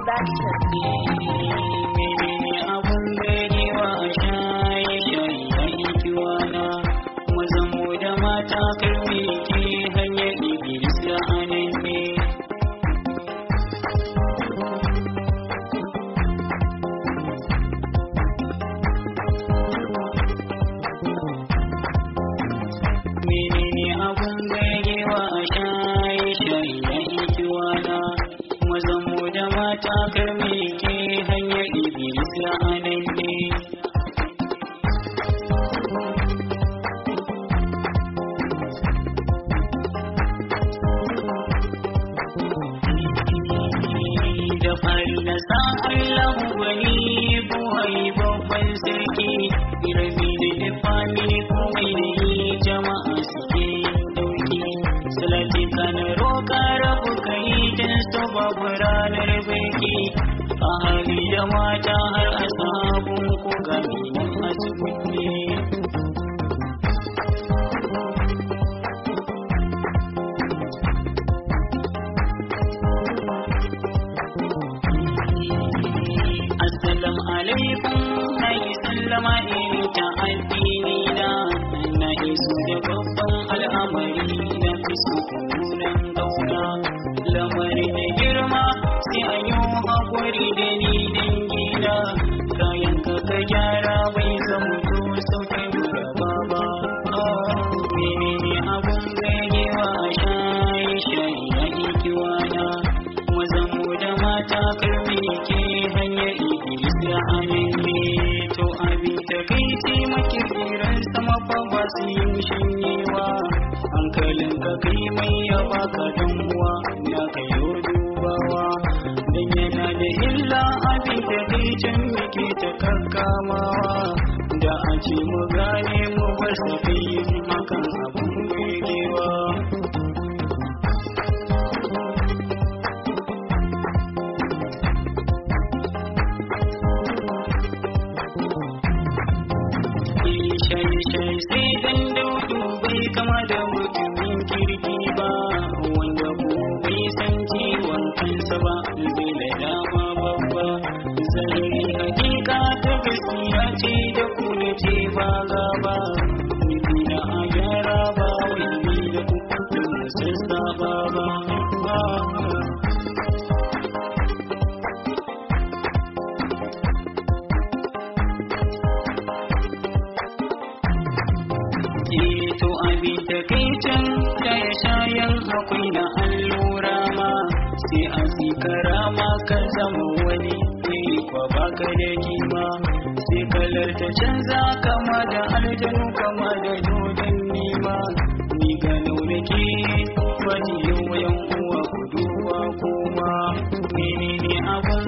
Production. Menene abun ganewa shaye-shaye kiwana, mazan mu da mata kai ke hanyar Iblis da anan ne. Menene abun ganewa shaye-shaye kiwana, mazan mu da mata kai ke hanyar Iblis da anan ne. Da fari na sa Allah wani buhari babban sarki, rabi da dafami komai da yi jama'a suke dauki. Salati kana roƙa rabu ka yi don su babu ranar baki, a hali da mata har a sabon ko gami nan asibiti. Assalamu alaikum, na yi sallama irin ta addini na iso da babban al'amari na fi so kunan gauna. Lamari da girma sai an yi haƙuri da ni dangina, kayan ka gyara bai zama to sauƙin gaba ba. Menene abun ganewa shaye-shaye ikiwana, mazan mu da mata karmi ke hanyar Iblis da anan ne. To abin da kai ce makiran sama fa ba su yin shanyewa, hankalin ka kai mai yawa ka damuwa na ka yi dubawa, dan yana da illa abin da kai can muke ta kakkamawa, da a ce mu gane mu bar sa kai hakan abun birgewa. Shaye-shaye sai dan daudu bai kama da mutumin kirki ba, wanda ko bai san ciwon kansa ba zai da dama babba. Zahiri hakika ta gaskiya ce da kuna ce ba gaba, nufi na a gyara ba wani da kuka sassa ba. To abin da kai can shaye-shayen akwai na allura ma, sai a sikara ma ka zama wani kwa baka da kima, sai kalar ta canza kama da aljanu kama da dodon nima. Ni ga naunake wani yawan uwa kuduwa kuma menene abun